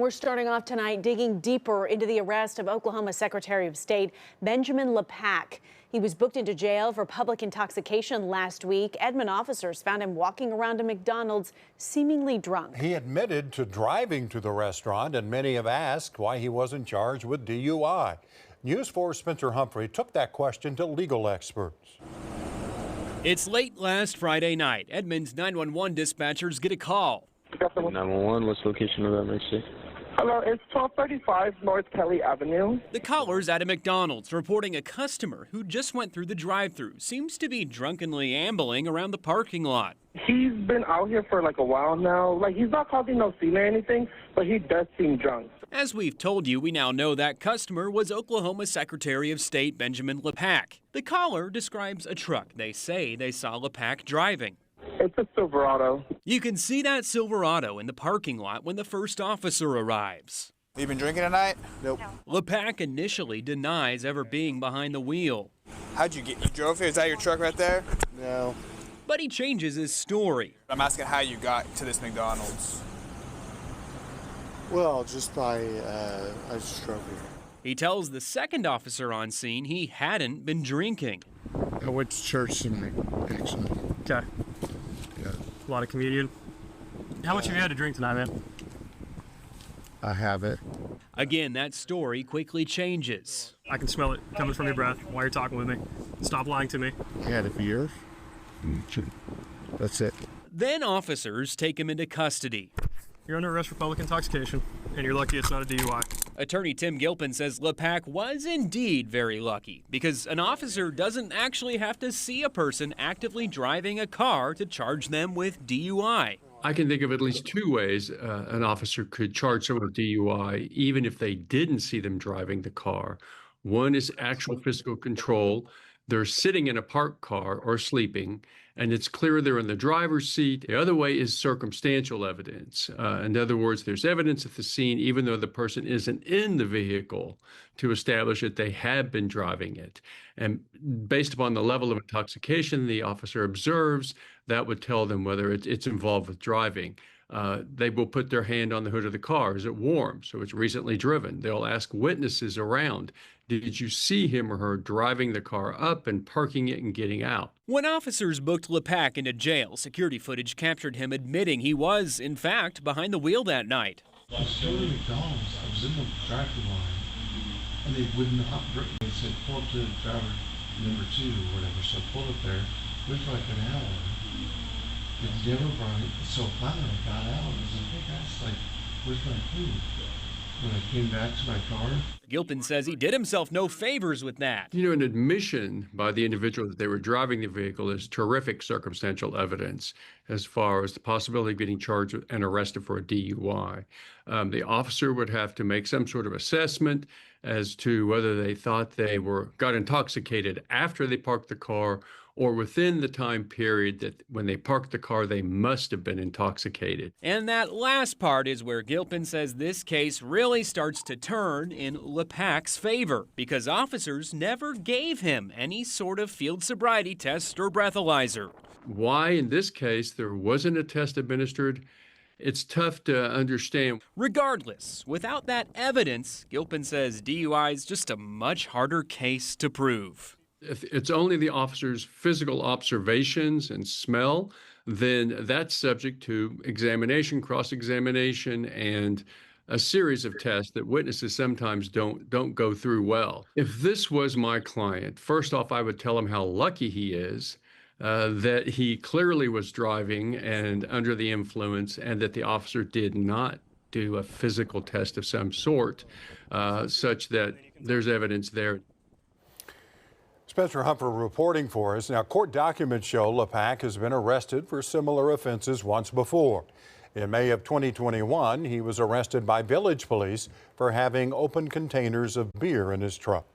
We're starting off tonight digging deeper into the arrest of Oklahoma Secretary of State Benjamin LePack. He was booked into jail for public intoxication last week. Edmond officers found him walking around a McDonald's seemingly drunk. He admitted to driving to the restaurant, and many have asked why he wasn't charged with DUI. News 4's Spencer Humphrey took that question to legal experts. It's late last Friday night. Edmond's 911 dispatchers get a call. 911, what's the location of that emergency? Hello, it's 1235 North Kelly Avenue. The caller's at a McDonald's reporting a customer who just went through the drive-thru seems to be drunkenly ambling around the parking lot. He's been out here for like a while now. Like, he's not causing no scene or anything, but he does seem drunk. As we've told you, we now know that customer was Oklahoma Secretary of State Benjamin LePack. The caller describes a truck they say they saw LePack driving. It's a Silverado. You can see that Silverado in the parking lot when the first officer arrives. You been drinking tonight? Nope. LePack initially denies ever being behind the wheel. How'd you drove here? Is that your truck right there? No. But he changes his story. I'm asking how you got to this McDonald's. Well, I just drove here. He tells the second officer on scene he hadn't been drinking. I went to church tonight, actually. Okay. Yeah. A lot of communion. How much have you had to drink tonight, man? I have it. Again, that story quickly changes. I can smell it coming from your breath while you're talking with me. Stop lying to me. I had a beer. That's it. Then officers take him into custody. You're under arrest for public intoxication, and you're lucky it's not a DUI. Attorney Tim Gilpin says LePack was indeed very lucky because an officer doesn't actually have to see a person actively driving a car to charge them with DUI. I can think of at least two ways an officer could charge someone with DUI, even if they didn't see them driving the car. One is actual physical control. They're sitting in a parked car or sleeping, and it's clear they're in the driver's seat. The other way is circumstantial evidence. In other words, there's evidence at the scene, even though the person isn't in the vehicle, to establish that they have been driving it. And based upon the level of intoxication the officer observes, that would tell them whether it's involved with driving. They will put their hand on the hood of the car. Is it warm? So it's recently driven. They'll ask witnesses around. Did you see him or her driving the car up and parking it and getting out? When officers booked LePack into jail, security footage captured him admitting he was, in fact, behind the wheel that night. I was still in McDonald's. I was in the drive-thru line, and they would not drink. They said, pull up to driver number 2 or whatever. So I pulled up there. It was like an hour. It never brought it. So finally I got out. I was like, hey guys, like, where's my food? When I came back to my car. Gilpin says he did himself no favors with that. You know, an admission by the individual that they were driving the vehicle is terrific circumstantial evidence as far as the possibility of getting charged and arrested for a DUI. The officer would have to make some sort of assessment as to whether they thought they got intoxicated after they parked the car or within the time period that when they parked the car, they must have been intoxicated. And that last part is where Gilpin says this case really starts to turn in LePack's favor because officers never gave him any sort of field sobriety test or breathalyzer. Why, in this case, there wasn't a test administered, it's tough to understand. Regardless, without that evidence, Gilpin says DUI is just a much harder case to prove. If it's only the officer's physical observations and smell, then that's subject to examination, cross-examination, and a series of tests that witnesses sometimes don't go through well. If this was my client, first off, I would tell him how lucky he is that he clearly was driving and under the influence, and that the officer did not do a physical test of some sort, such that there's evidence there. Spencer Humphrey reporting for us. Now, court documents show LePack has been arrested for similar offenses once before. In May of 2021, he was arrested by village police for having open containers of beer in his truck.